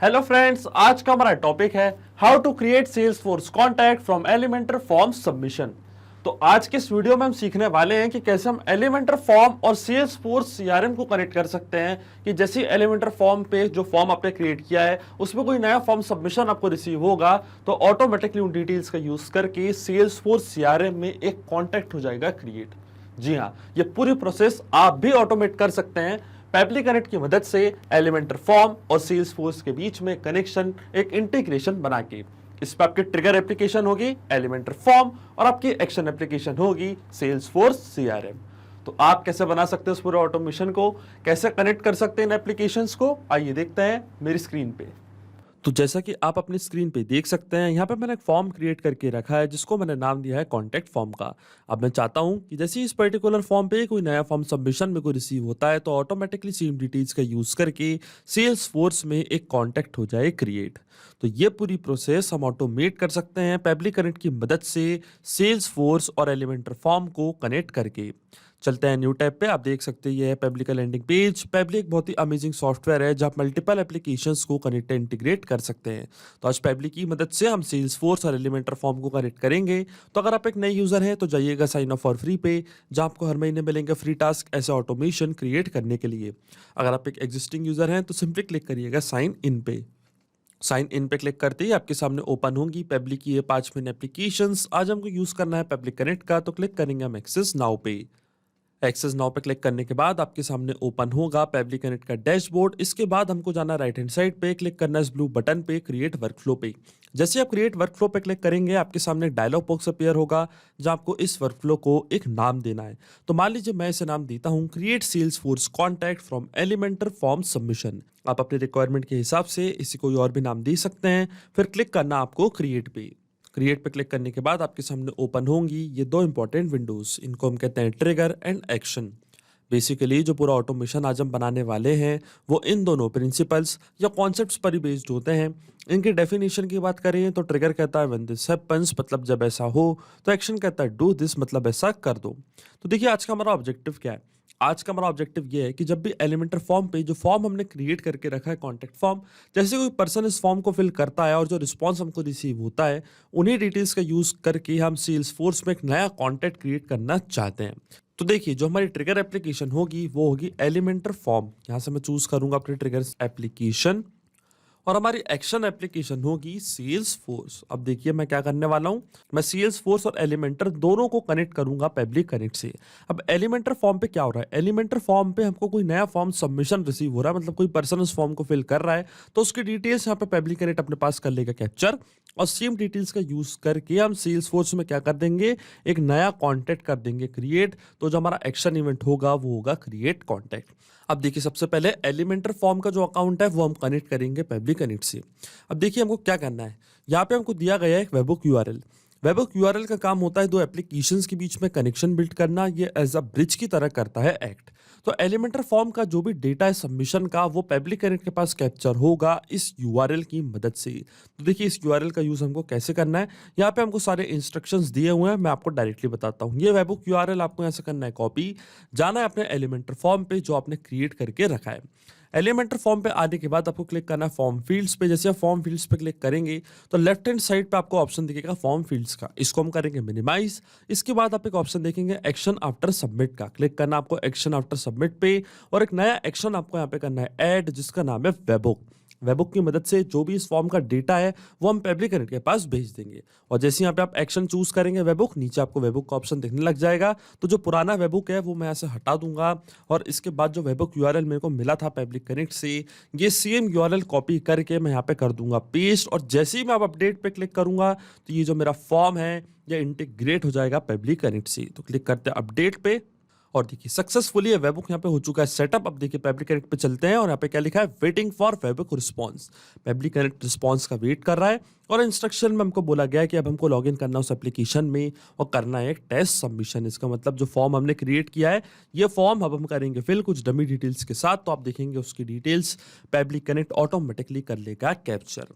Hello friends, आज का हमारा टॉपिक है how to create Salesforce contact from Elementor form submission. तो आज के इस वीडियो में हम सीखने वाले हैं कि कैसे हम एलिमेंटर फॉर्म और सेल्सफोर्स सीआरएम को कनेक्ट कर सकते हैं। कि जैसे एलिमेंटर फॉर्म पे जो फॉर्म आपने क्रिएट किया है उसमें कोई नया फॉर्म सबमिशन आपको रिसीव होगा तो ऑटोमेटिकली उन डिटेल्स का यूज करके सेल्सफोर्स सीआरएम में एक कॉन्टैक्ट हो जाएगा क्रिएट। जी हाँ, ये पूरी प्रोसेस आप भी ऑटोमेट कर सकते हैं पेबली कनेक्ट की मदद से एलिमेंटर फॉर्म और सेल्सफोर्स के बीच में कनेक्शन, एक इंटीग्रेशन बना के। इस पर आपकी ट्रिगर एप्लीकेशन होगी एलिमेंटर फॉर्म और आपकी एक्शन एप्लीकेशन होगी सेल्सफोर्स सीआरएम। तो आप कैसे बना सकते हैं उस पूरे ऑटोमेशन को, कैसे कनेक्ट कर सकते हैं इन एप्लीकेशंस को, आइए देखते हैं मेरी स्क्रीन पे। तो जैसा कि आप अपनी स्क्रीन पे देख सकते हैं, यहाँ पे मैंने एक फॉर्म क्रिएट करके रखा है जिसको मैंने नाम दिया है कॉन्टैक्ट फॉर्म का। अब मैं चाहता हूँ कि जैसे इस पर्टिकुलर फॉर्म पे कोई नया फॉर्म सबमिशन में कोई रिसीव होता है तो ऑटोमेटिकली सेम डिटेल्स का यूज करके सेल्स फोर्स में एक कॉन्टैक्ट हो जाए क्रिएट। तो ये पूरी प्रोसेस हम ऑटोमेट कर सकते हैं पेबली कनेक्ट की मदद से सेल्स फोर्स और एलिमेंटर फॉर्म को कनेक्ट करके। चलते हैं न्यू टैब पे। आप देख सकते हैं ये है पेबली का लैंडिंग पेज। पेबली एक बहुत ही अमेजिंग सॉफ्टवेयर है जहाँ आप मल्टीपल एप्लीकेशंस को कनेक्ट इंटीग्रेट कर सकते हैं। तो आज पेबली की मदद से हम सेल्स फोर्स और एलिमेंटर फॉर्म को कनेक्ट करेंगे। तो अगर आप एक नए यूजर हैं तो जाइएगा साइन अप फॉर फ्री पे, जहाँ आपको हर महीने मिलेंगे फ्री टास्क ऐसे ऑटोमेशन क्रिएट करने के लिए। अगर आप एक एग्जिस्टिंग यूजर हैं तो सिंपली क्लिक करिएगा साइन इन पे। साइन इन पे क्लिक करते ही आपके सामने ओपन होंगी पेबली की ये 5 मेन एप्लीकेशंस। आज हमको यूज करना है पेबली कनेक्ट का, तो क्लिक करेंगे हम एक्सेस नाउ पे। एक्सेस नाउ पे क्लिक करने के बाद आपके सामने ओपन होगा पेबली कनेक्ट का डैशबोर्ड। इसके बाद हमको जाना राइट हैंड साइड पे, क्लिक करना है इस ब्लू बटन पे क्रिएट वर्कफ्लो पे। जैसे आप क्रिएट वर्कफ्लो पे क्लिक करेंगे आपके सामने एक डायलॉग बॉक्स अपीयर होगा जहां आपको इस वर्कफ्लो को एक नाम देना है। तो मान लीजिए मैं इसे नाम देता हूं create Salesforce contact from Elementor form submission. आप अपने रिक्वायरमेंट के हिसाब से इसी कोई और भी नाम दे सकते हैं। फिर क्लिक करना आपको क्रिएट पे। क्रिएट पे क्लिक करने के बाद आपके सामने ओपन होंगी ये दो इंपॉर्टेंट विंडोज, इनको हम कहते हैं ट्रिगर एंड एक्शन। बेसिकली जो पूरा ऑटोमेशन आज हम बनाने वाले हैं वो इन दोनों प्रिंसिपल्स या कॉन्सेप्ट्स पर ही बेस्ड होते हैं। इनकी डेफिनेशन की बात करें तो ट्रिगर कहता है व्हेन दिस हैपेंस, मतलब जब ऐसा हो। तो एक्शन कहता है डू दिस, मतलब ऐसा कर दो। तो देखिए आज का हमारा ऑब्जेक्टिव क्या है। आज का हमारा ऑब्जेक्टिव ये है कि जब भी एलिमेंटर फॉर्म पे जो फॉर्म हमने क्रिएट करके रखा है कॉन्टैक्ट फॉर्म, जैसे कोई पर्सन इस फॉर्म को फिल करता है और जो रिस्पॉन्स हमको रिसीव होता है उन्हीं डिटेल्स का यूज करके हम सेल्स फोर्स में एक नया कॉन्टैक्ट क्रिएट करना चाहते हैं। तो देखिए जो हमारी ट्रिगर एप्लीकेशन होगी वो होगी एलिमेंटर फॉर्म। यहाँ से मैं चूज करूंगा अपनी ट्रिगर एप्लीकेशन और हमारी एक्शन एप्लीकेशन होगी सेल्स फोर्स। अब देखिए मैं क्या करने वाला हूं, मैं सेल्स फोर्स और एलिमेंटर दोनों को कनेक्ट करूंगा पेबली कनेक्ट से। अब एलिमेंटर फॉर्म पे क्या हो रहा है, एलिमेंटर फॉर्म पे हमको कोई नया फॉर्म सबमिशन रिसीव हो रहा है, मतलब कोई पर्सन उस फॉर्म को फिल कर रहा है तो उसकी डिटेल्स यहाँ पे पेबली कनेक्ट अपने पास कर लेगा कैप्चर, और सेम डिटेल्स का यूज करके हम सेल्स फोर्स में क्या कर देंगे, एक नया कॉन्टैक्ट कर देंगे क्रिएट। तो जो हमारा एक्शन इवेंट होगा वो होगा क्रिएट कॉन्टैक्ट। अब देखिए सबसे पहले एलिमेंटर फॉर्म का जो अकाउंट है वो हम कनेक्ट करेंगे पेबली कनेक्ट से। अब देखिए हमको क्या करना है, यहाँ पे हमको दिया गया है एक वेबहुक यूआरएल। वेबहुक यूआरएल का काम होता है दो एप्लीकेशंस के बीच में कनेक्शन बिल्ड करना, ये एज अ ब्रिज की तरह करता है एक्ट। तो एलिमेंटर फॉर्म का जो भी डेटा है सबमिशन का वो पेबली कनेक्ट के पास कैप्चर होगा इस यूआरएल की मदद से। तो देखिए इस यूआरएल का यूज हमको कैसे करना है, यहाँ पे हमको सारे इंस्ट्रक्शंस दिए हुए हैं, मैं आपको डायरेक्टली बताता हूँ। ये वेबहुक यूआरएल आपको यहाँ से करना है कॉपी, जाना है अपने एलिमेंटर फॉर्म पे जो आपने क्रिएट करके रखा है। एलिमेंटर फॉर्म पे आने के बाद आपको क्लिक करना है फॉर्म फील्ड्स पे। जैसे आप फॉर्म फील्ड्स पे क्लिक करेंगे तो लेफ्ट हैंड साइड पे आपको ऑप्शन दिखेगा फॉर्म फील्ड्स का, इसको हम करेंगे मिनिमाइज। इसके बाद आप एक ऑप्शन देखेंगे एक्शन आफ्टर सबमिट का, क्लिक करना आपको एक्शन आफ्टर सबमिट पे, और एक नया एक्शन आपको यहाँ पे करना है ऐड, जिसका नाम है वेबहुक। वेबहुक की मदद से जो भी इस फॉर्म का डेटा है वो हम पेबली कनेक्ट के पास भेज देंगे। और जैसे यहाँ पे आप एक्शन चूज करेंगे वेबहुक, नीचे आपको वेबहुक का ऑप्शन दिखने लग जाएगा। तो जो पुराना वेबहुक है वो मैं यहाँ से हटा दूंगा, और इसके बाद जो वेबहुक यूआरएल मेरे को मिला था पेबली कनेक्ट से, ये सेम यूआरएल कॉपी करके मैं यहाँ पे कर दूंगा पेस्ट। और जैसे ही मैं अब अपडेट पे क्लिक करूंगा तो ये जो मेरा फॉर्म है ये इंटीग्रेट हो जाएगा पेबली कनेक्ट से। तो क्लिक करते हैं अपडेट पे, और देखिए सक्सेसफुली ये वेबहुक यहाँ पे हो चुका है सेटअप। अब देखिए पेबली कनेक्ट पे चलते हैं और यहाँ पे क्या लिखा है, waiting for webhook response. पेबली connect response का वेट कर रहा है। और इंस्ट्रक्शन में हमको बोला गया है कि अब हमको लॉगिन करना उस एप्लीकेशन में और करना है एक टेस्ट सबमिशन। इसका मतलब जो फॉर्म हमने क्रिएट किया है ये फॉर्म अब हम करेंगे फिल कुछ डमी डिटेल्स के साथ। तो आप देखेंगे उसकी डिटेल्स पेबली कनेक्ट ऑटोमेटिकली कर लेगा कैप्चर।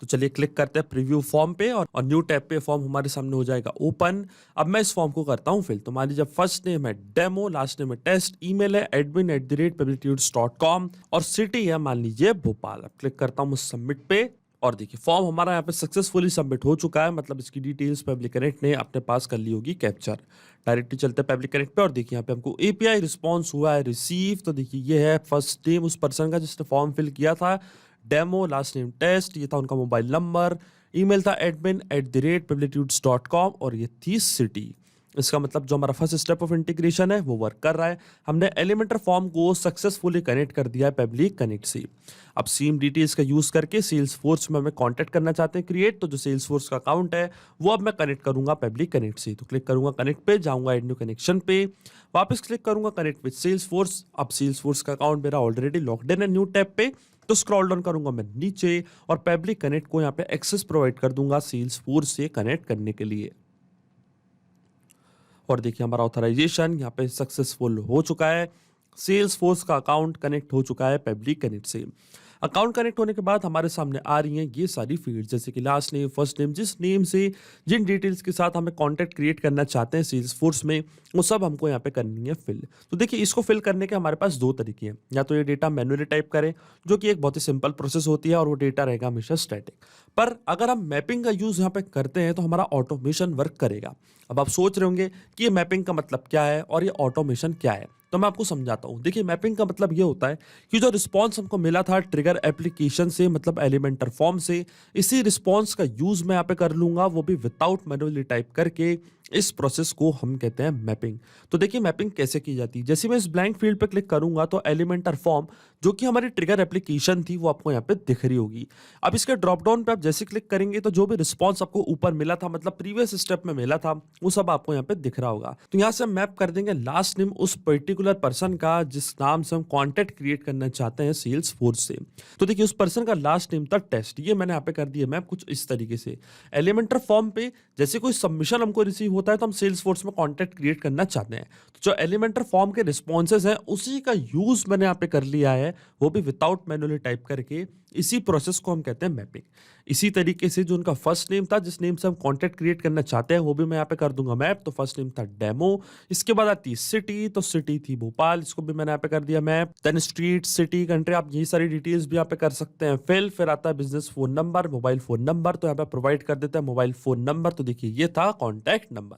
तो चलिए क्लिक करते हैं प्रीव्यू फॉर्म पे और न्यू टैब पे फॉर्म हमारे सामने हो जाएगा ओपन। अब मैं इस फॉर्म को करता हूँ फिल। तो मान लीजिए फर्स्ट नेम है डेमो, लास्ट नेम है टेस्ट, ईमेल है admin@publictudes.com और सिटी है मान लीजिए भोपाल। अब क्लिक करता हूँ सबमिट पे और देखिए फॉर्म हमारा यहाँ पे सक्सेसफुली सबमिट हो चुका है। मतलब इसकी डिटेल्स पब्लिक कनेक्ट ने अपने पास कर ली होगी कैप्चर। डायरेक्टली चलते हैं पब्लिक कनेक्ट पे और देखिए यहाँ पे हमको एपीआई रिस्पॉन्स हुआ है रिसीव। तो देखिए ये है फर्स्ट नेम उस पर्सन का जिसने फॉर्म फिल किया था डेमो, लास्ट नेम टेस्ट, ये था उनका मोबाइल नंबर, ईमेल था admin@publictudes.com और ये थी सिटी। इसका मतलब जो हमारा फर्स्ट स्टेप ऑफ इंटीग्रेशन है वो वर्क कर रहा है। हमने एलिमेंटर फॉर्म को सक्सेसफुली कनेक्ट कर दिया है पब्लिक कनेक्ट से। अब सेम डिटेल्स का यूज करके सेल्स फोर्स में हमें कॉन्टैक्ट करना चाहते हैं क्रिएट। तो जो सेल्स फोर्स का अकाउंट है वो अब मैं कनेक्ट करूंगा पब्लिक कनेक्ट से। तो क्लिक करूंगा कनेक्ट पे, जाऊंगा एड न्यू कनेक्शन पे, वापस क्लिक करूंगा कनेक्ट विद सेल्स फोर्स। अब सेल्स फोर्स का अकाउंट मेरा ऑलरेडी लॉक्ड इन है न्यू टैब पे। तो स्क्रॉल डाउन करूंगा मैं नीचे और पब्लिक कनेक्ट को यहाँ पे एक्सेस प्रोवाइड कर दूंगा सेल्स फोर्स से कनेक्ट करने के लिए। और देखिए हमारा ऑथराइजेशन यहाँ पे सक्सेसफुल हो चुका है। सेल्स फोर्स का अकाउंट कनेक्ट हो चुका है पब्लिक कनेक्ट से। अकाउंट कनेक्ट होने के बाद हमारे सामने आ रही हैं ये सारी फील्ड, जैसे कि लास्ट नेम, फर्स्ट नेम, जिस नेम से जिन डिटेल्स के साथ हमें कॉन्टैक्ट क्रिएट करना चाहते हैं सेल्स फोर्स में वो सब हमको यहाँ पे करनी है फिल। तो देखिए इसको फिल करने के हमारे पास दो तरीके हैं। या तो ये डेटा मैन्युअली टाइप करें जो कि एक बहुत ही सिंपल प्रोसेस होती है और वो डेटा रहेगा हमेशा स्टैटिक। पर अगर हम मैपिंग का यूज यहाँ पे करते हैं तो हमारा ऑटोमेशन वर्क करेगा। अब आप सोच रहे होंगे कि ये मैपिंग का मतलब क्या है और ये ऑटोमेशन क्या है, तो मैं आपको समझाता हूँ। देखिए मैपिंग का मतलब ये होता है कि जो रिस्पॉन्स हमको मिला था ट्रिगर एप्लीकेशन से मतलब एलिमेंटर फॉर्म से, इसी रिस्पॉन्स का यूज मैं यहाँ पे कर लूंगा वो भी विदाउट मैन्युअली टाइप करके। इस प्रोसेस को हम कहते हैं मैपिंग। तो देखिए मैपिंग कैसे की जाती है। जैसे मैं इस ब्लैंक फील्ड पे क्लिक करूंगा तो एलिमेंटर फॉर्म जो कि हमारी ट्रिगर एप्लीकेशन थी वो आपको यहाँ पे दिख रही होगी। अब इसके ड्रॉप डाउन पे आप जैसे क्लिक करेंगे तो जो भी रिस्पॉन्स आपको ऊपर मिला था मतलब प्रीवियस स्टेप में मिला था वो सब आपको यहाँ पे दिख रहा होगा। तो यहाँ से हम मैप कर देंगे लास्ट नेम उस पर्टिकुलर पर्सन का जिस नाम से हम कॉन्टैक्ट क्रिएट करना चाहते हैं सेल्स फोर्स से। तो देखिए उस पर्सन का लास्ट नेम था टेस्ट, ये मैंने यहाँ पे कर दिया मैप कुछ इस तरीके से। एलिमेंटर फॉर्म पे जैसे कोई सबमिशन हमको रिसीव होता है तो हम सेल्स फोर्स में कॉन्टैक्ट क्रिएट करना चाहते हैं। तो जो एलिमेंटर फॉर्म के रिस्पॉन्सेज हैं उसी का यूज मैंने यहाँ पे कर लिया है, वो भी विदाउट मैन्युअली टाइप करके। इसी प्रोसेस को हम कहते हैं मैपिंग। इसी तरीके से जो उनका फर्स्ट नेम था जिस नेम से हम कॉन्टैक्ट क्रिएट करना चाहते हैं वो भी मैं यहाँ पे कर दूंगा मैप। तो फर्स्ट नेम था डेमो, इसके बाद आती सिटी, तो सिटी थी भोपाल, इसको भी मैंने यहाँ पे कर दिया map. Then street, city, country, आप यही सारी डिटेल्स भी यहाँ पे कर सकते हैं फिर आता है business phone number, mobile phone number, तो यहाँ पे प्रोवाइड कर देते हैं मोबाइल फोन नंबर। तो देखिए ये था कॉन्टैक्ट नंबर।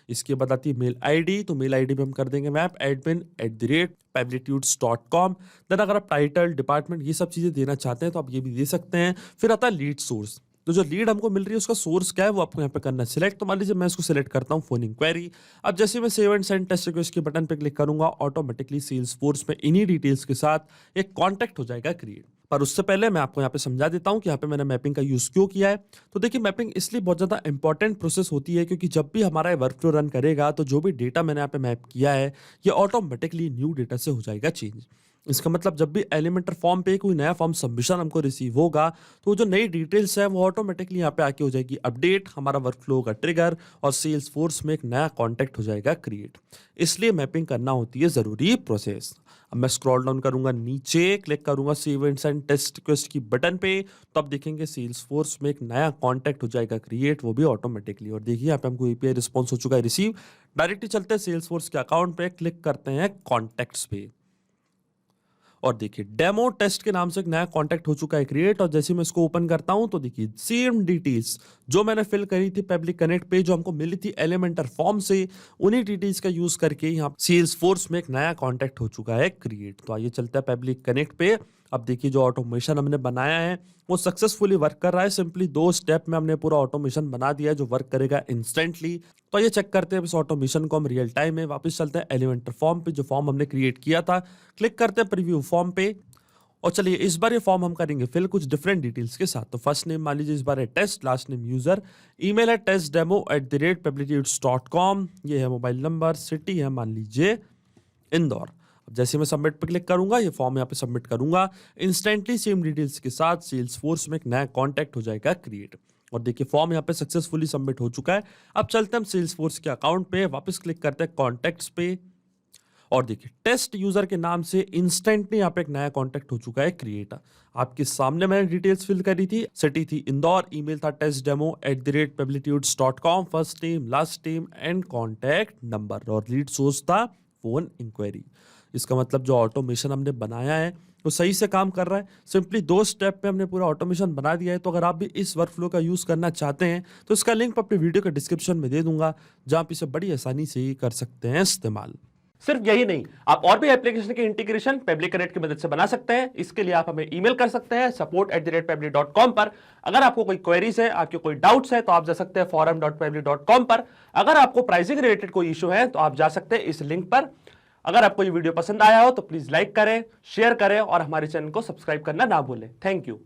इसके बाद आती है मेल आईडी, तो मेल आईडी में हम कर देंगे मैप admin@publictudes.com। देन अगर आप टाइटल, डिपार्टमेंट ये सब चीजें देना चाहते हैं तो आप ये भी दे सकते हैं। फिर आता है लीड सोर्स, तो जो लीड हमको मिल रही है उसका सोर्स क्या है वो आपको यहाँ पे करना है सिलेक्ट। तो मान लीजिए मैं इसको सिलेक्ट करता हूँ फोन इंक्वायरी। अब जैसे मैं save and send test request के बटन पे क्लिक करूंगा ऑटोमेटिकली सेल्स फोर्स में इन्हीं डिटेल्स के साथ एक कॉन्टैक्ट हो जाएगा क्रिएट। पर उससे पहले मैं आपको यहाँ पे समझा देता हूँ कि यहाँ पे मैंने मैपिंग का यूज क्यों किया है। तो देखिए मैपिंग इसलिए बहुत ज्यादा इंपॉर्टेंट प्रोसेस होती है क्योंकि जब भी हमारा वर्कफ्लो रन करेगा तो जो भी डेटा मैंने यहाँ पे मैप किया है ये ऑटोमेटिकली न्यू डेटा से हो जाएगा चेंज। इसका मतलब जब भी एलिमेंटर फॉर्म पे कोई नया फॉर्म सबमिशन हमको रिसीव होगा तो जो नई डिटेल्स है वो ऑटोमेटिकली यहाँ पे आके हो जाएगी अपडेट, हमारा वर्कफ्लो होगा ट्रिगर और सेल्स फोर्स में एक नया कॉन्टैक्ट हो जाएगा क्रिएट। इसलिए मैपिंग करना होती है जरूरी प्रोसेस। अब मैं स्क्रॉल डाउन करूंगा नीचे, क्लिक करूंगा save and send test request की बटन पे, तो आप देखेंगे सेल्स फोर्स में एक नया कॉन्टैक्ट हो जाएगा क्रिएट, वो भी ऑटोमेटिकली। और देखिए यहाँ पे हमको एपीआई रिस्पॉन्स हो चुका है रिसीव। डायरेक्टली चलते हैं सेल्स फोर्स के अकाउंट पे, क्लिक करते हैं कॉन्टैक्ट्स पे और देखिए डेमो टेस्ट के नाम से एक नया कॉन्टैक्ट हो चुका है क्रिएट। और जैसे मैं इसको ओपन करता हूं तो देखिए सेम डिटेल्स जो मैंने फिल करी थी पब्लिक कनेक्ट पे जो हमको मिली थी एलिमेंटर फॉर्म से, उन्हीं डिटेल्स का यूज करके यहाँ सेल्स फोर्स में एक नया कॉन्टैक्ट हो चुका है क्रिएट। तो आइए चलता है पब्लिक कनेक्ट पे। अब देखिए जो ऑटोमेशन हमने बनाया है वो सक्सेसफुली वर्क कर रहा है। सिंपली 2 स्टेप में हमने पूरा ऑटोमेशन बना दिया है जो वर्क करेगा इंस्टेंटली। तो ये चेक करते हैं इस ऑटोमेशन को हम रियल टाइम में। वापस चलते हैं एलिमेंटर फॉर्म पे, जो फॉर्म हमने क्रिएट किया था, क्लिक करते हैं प्रीव्यू फॉर्म पे। और चलिए इस बार ये फॉर्म हम करेंगे फिल कुछ डिफरेंट डिटेल्स के साथ। तो फर्स्ट नेम मान लीजिए इस बार है test, last name user, email है testdemo@publictudes.com, ये है मोबाइल नंबर, सिटी है मान लीजिए इंदौर। अब जैसे मैं सबमिट पे क्लिक करूंगा ये फॉर्म यहाँ पे सबमिट करूंगा, इंस्टेंटली सेम डिटेल्स के साथ सेल्स फोर्स में एक नया कॉन्टैक्ट हो जाएगा क्रिएट। और देखिए फॉर्म यहाँ पे सक्सेसफुली सबमिट हो चुका है। अब चलते हैं हम सेल्सफोर्स के अकाउंट पे, वापस क्लिक करते हैं कॉन्टैक्ट्स पे और देखिए टेस्ट यूजर के नाम से इंस्टेंटली यहाँ पे एक नया कॉन्टैक्ट हो चुका है क्रिएट। आपके सामने मैंने डिटेल्स फिल करी थी, सिटी थी इंदौर, ईमेल था testdemo@pebblitudes.com, first name last name and contact number, और लीड सोर्स था फोन इंक्वायरी। इसका मतलब जो ऑटोमेशन हमने बनाया है वो सही से काम कर रहा है। सिंपली 2 स्टेप पे हमने पूरा ऑटोमेशन बना दिया है। तो अगर आप भी इस वर्कफ्लो का यूज करना चाहते हैं तो इसका लिंक अपने वीडियो के डिस्क्रिप्शन में दे दूंगा, जहां आप इसे बड़ी आसानी से ही कर सकते हैं इस्तेमाल। सिर्फ यही नहीं, आप और भी एप्लीकेशन के इंटीग्रेशन पेबली कनेक्ट की मदद से बना सकते हैं। इसके लिए आप हमें ईमेल कर सकते हैं support@pebblitudes.com पर। अगर आपको कोई क्वेरीज है, आपके कोई डाउट्स है, तो आप जा सकते हैं forum.pebblitudes.com पर। अगर आपको प्राइसिंग रिलेटेड कोई इशू है तो आप जा सकते हैं इस लिंक पर। अगर आपको ये वीडियो पसंद आया हो तो प्लीज लाइक करें, शेयर करें और हमारे चैनल को सब्सक्राइब करना ना भूलें। Thank you.